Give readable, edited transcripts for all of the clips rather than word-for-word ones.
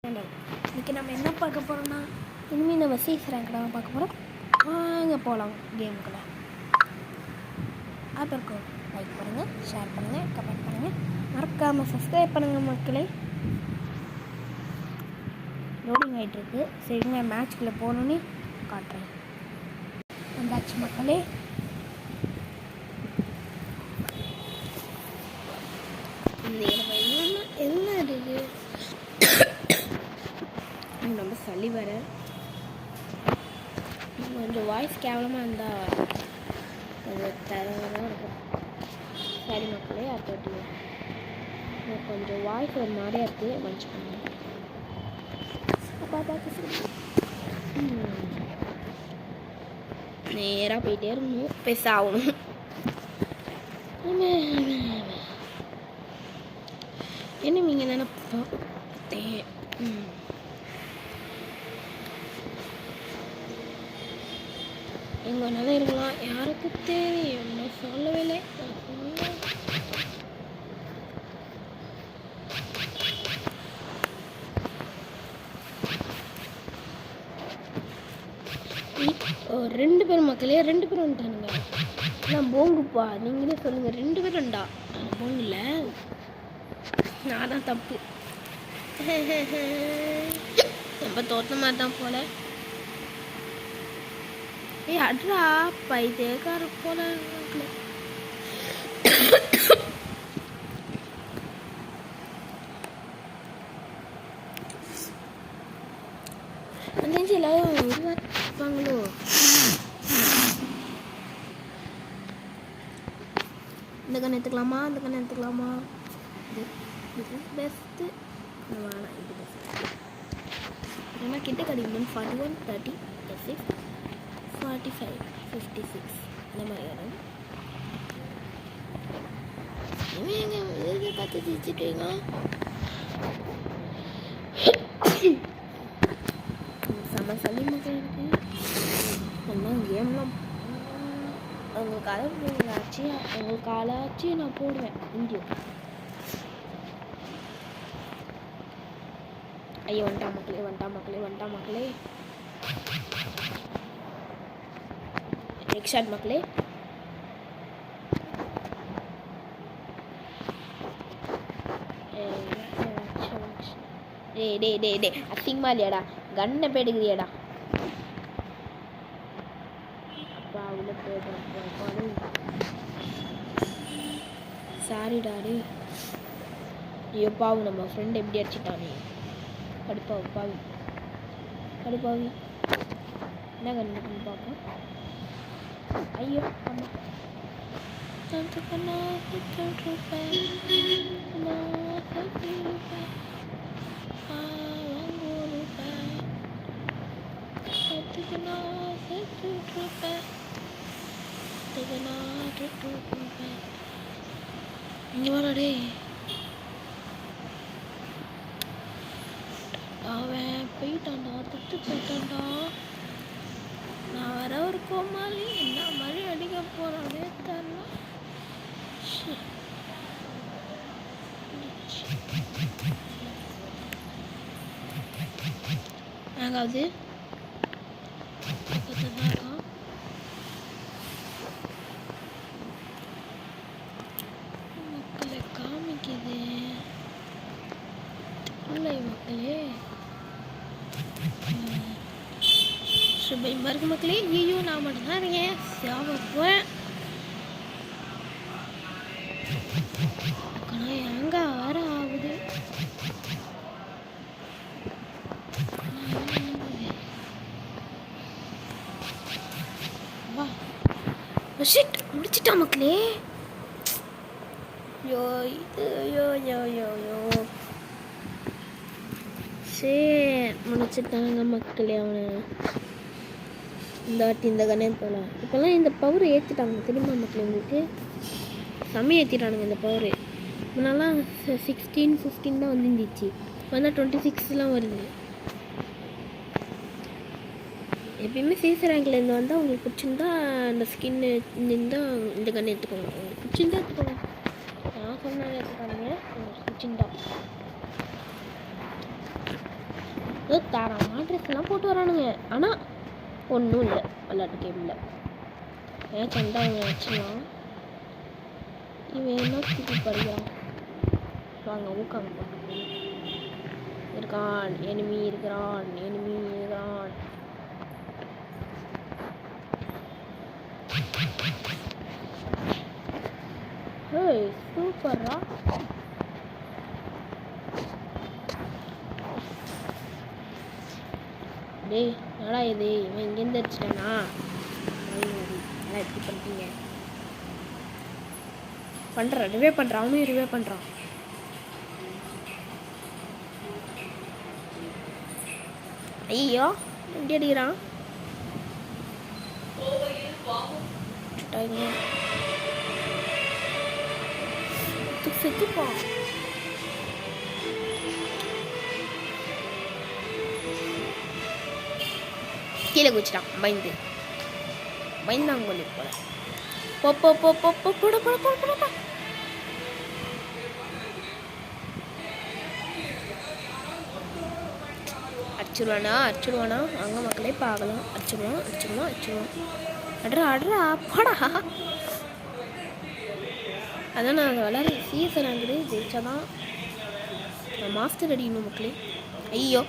இன்றைக்கி நம்ம என்ன பார்க்க போகிறோம்னா இனிமேல் நம்ம சீஸ் ரேங்க் தான் பார்க்க போகிறோம். வாங்க போகலாம் கேமுக்குள்ளே. அதற்கும் லைக் பண்ணுங்கள், ஷேர் பண்ணுங்கள், கமெண்ட் பண்ணுங்கள், மறக்காமல் சப்ஸ்கிரைப் பண்ணுங்கள் மக்களே. லோடிங் ஆகிட்டுருக்கு. சரிங்க, மேட்ச்குள்ளே போகணுன்னு காட்டுறேன். வந்தாச்சு மக்களே. என்ன இருக்குது ரொம்ப சளி வர கொஞ்சம் வாய்ஸ் கேவலமாக இருந்தால் அது தரவாக இருக்கும். சரி மக்களே, அப்படி கொஞ்சம் வாய்ஸ் ஒரு மாதிரியா இருக்குது, மன்னிச்சு பண்ணுங்க. நேராக போயிட்டே இருக்கணும், பேச ஆகணும். என்ன நீங்கள் நினைப்போம் எங்கே வேணாலும் இருக்கலாம், யாருக்கு தெரியும், நான் சொல்லவே இல்லை. ரெண்டு பேரும் மக்களே, ரெண்டு பேரும் வந்துட்டானுங்க. நான் போங்குப்பா, நீங்களே சொல்லுங்கள், ரெண்டு பேரும் உண்டா? போங்கல, நான் தான் தப்பு. ரொம்ப தோற்ற மாதிரி தான் போல. அட்ரா பைத்தியக்கார போல. எல்லாரும் இருப்பாங்களோ. இந்த கண்ணு எடுத்துக்கலாமா, இந்த கண்ணு எடுத்துக்கலாமா? இது பெஸ்ட்டு. வேணாம், இது பெஸ்ட். ஏன்னா கிட்ட கிடைக்கணும். 41, 30, 36, 45, 56 இந்த மாதிரி வரும். எங்கே பார்த்து திச்சுட்டீங்க? செம்ம சளி மக்கள் இருக்கு. ஒன்றும் கேம்லாம் உங்களுக்கு ஆளாச்சு நான் போடுவேன் இந்தியோ. ஐயோ, வந்துட்டா மக்களே. நெக்ஸ்ட் ஷாட் மக்களே. டே அசிங்கமா இல்லையாடா? கண்ணை போயிடுக்கிறியாடா? அப்பா உள்ள போயிட்டு சாரிடா. டே ஐயோ பாவு, நம்ம ஃப்ரெண்ட் எப்படி அடிச்சிட்டானே. கடுப்பாவி என்ன கண்ணு பார்ப்போம். ஐயோ ஆமாம், இங்கே வாடே. அவன் போயிட்டான்டா, போயிட்டான்டா. நான் வர ஒரு கோமாளி என்ன மாதிரி அடிக்க போறானே தெரியல. நாங்காவது மக்களை காமிக்குது இல்லை மக்களே. பயமா இருக்கு மக்களே. ஐயோ, நான் மட்டும்தான் இருக்கேன். சாவப்பேன். எங்க வர ஆகுது. முடிச்சிட்டா மக்களே. சரி, முடிச்சிட்டாங்க மக்களே. அவனை இந்த வாட்டி இந்த கண்ணே போகலாம். இப்போல்லாம் இந்த பவர் ஏற்றிட்டாங்க தெரியுமா மக்களே? உங்களுக்கு செம்ம ஏற்றிட்டானுங்க இந்த பவரு. முன்னெல்லாம் 16, 15 தான் வந்துருந்துச்சு. இப்போ வந்து 26 வருது. எப்பயுமே சீச ரேங்க்லேருந்து வந்தால் உங்களுக்கு பிடிச்சிருந்தா அந்த ஸ்கின்னு இருந்தால் இந்த கண்ணை எடுத்துக்கோங்க. உங்களுக்கு பிடிச்சிருந்தா எடுத்துக்கோங்க. நான் சொன்னதை எடுத்துக்காதீங்க, உங்களுக்கு பிடிச்சிருந்தா. ஏதோ தரமாக ட்ரெஸ் எல்லாம் போட்டு வரானுங்க. ஆனால் ஒன்றும் இல்லை விளையாட்டு கேமில். ஏன் சண்டை வச்சுலாம் இவன் என்ன தூக்கி படிக்கிறான். வாங்க ஊக்காங்க போட்டு இருக்கான். எனிமி இருக்கிறான். ஹேய் சூப்பர்ரா. டேய் என்னடா இது, இவன் இங்கேருந்து அடிச்சிட்டானா? எப்படி பண்ணுறீங்க? பண்ணுறான், ரிவே பண்ணுறான். அவனும் ரிவே பண்ணுறான். ஐயோ எப்படி அடிக்கிறான்? செத்துப்பான். கீழே குச்சிட்டான். பயந்தாங்க போல போட அடிச்சிருவானா அங்கே மக்களே பார்க்கலாம். அடிச்சிருவான். அட்ரா போடா. அதான் நான் விளையாட சீசன் ஆகுது. ஜெயிச்சாதான் மாஸ்டர் அடிக்கணும் மக்களே. ஐயோ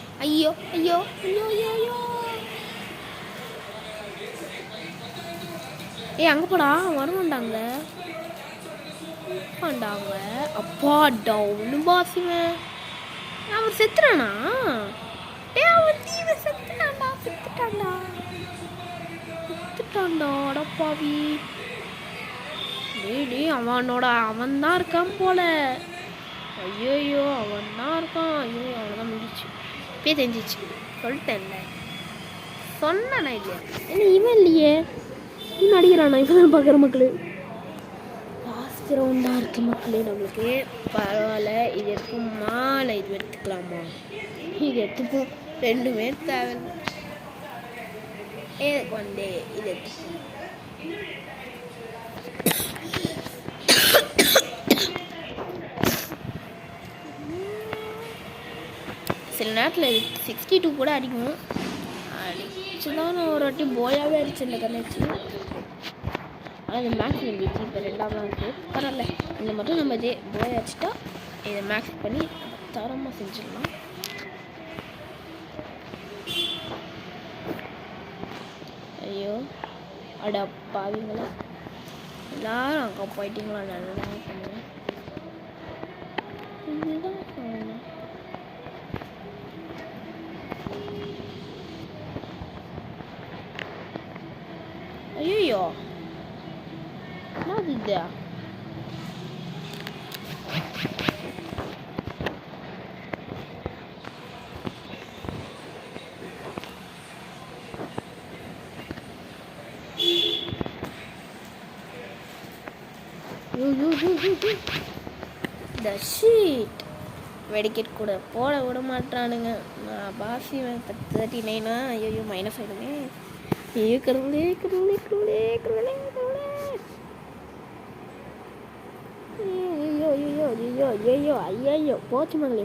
அங்கே போடா. வருவாண்டாங்க அப்பா டவுனு பாசிவன். அவர் செத்துறானா? செத்துட்டான்டா அடப்பாவி. அவன் தான் இருக்கான் போல. ஐயோ அவன் தான் இருக்கான். ஐயோ அவ்வளோதான் முடிஞ்சிச்சு. இப்பயே தெரிஞ்சிச்சு. சொல்லிட்டேன்ல, சொன்னா இல்லையா? ஏன்னா இவன் இல்லையே, இவன் அடிக்கிறானா? இவன் தான் பார்க்குற மக்களே. லாஸ்ட் ரவுண்டாக இருக்கு மக்களே. நம்மளுக்கு பரவாயில்ல. இது எடுக்குமா இல்லை இது எடுத்துக்கலாமா? இது எடுத்துப்போம். ரெண்டுமே தேவையில்லை. எனக்கு வந்து இது எடுத்துப்போம். சில நேரத்தில் 62 கூட அடிக்கும். அடிச்சுதான் நான் ஒரு வாட்டி போயாவே அடிச்சிருந்த கண்ணாச்சு. ஆனால் இது மேக்ஸ் இருந்துச்சு. இப்போ 2ஆம் இருக்கு. பரவாயில்ல, இந்த மட்டும் நம்ம இதே போய் அடிச்சுட்டா இதை மேக்ஸ் பண்ணி தரமாக செஞ்சிடலாம். ஐயோ அடா பாவிங்களா, எல்லாரும் அங்கே போயிட்டீங்களா? நல்லா பண்ணுவேன். இதுதான் ஐயோ என்னது இது? The shit. வெடிக்கெட் கூட போட விட மாட்டானுங்க. நான் பாசி 39. ஐயோ மைனஸ் ஆகிடுமே. ஐயோ கடவுளே. ஐயோ போச்சு மகளே.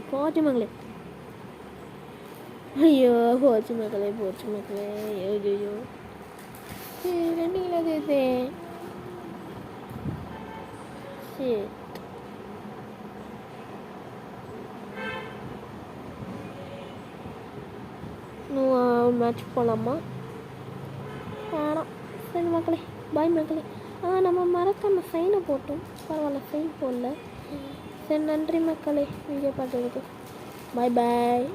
ஐயோ போச்சு மக்களே. ஐயோ ரெண்டுங்களா சேர்த்தே. சரி மேட்ச் போகலாமா? வேணாம். சரி மக்களே, பாய் மக்களே. நம்ம மறக்காம சைனை போட்டோம். பரவாயில்ல, சைன் போடல. சரி நன்றி மக்களே வீடியோ பார்த்ததுக்கு. பாய்.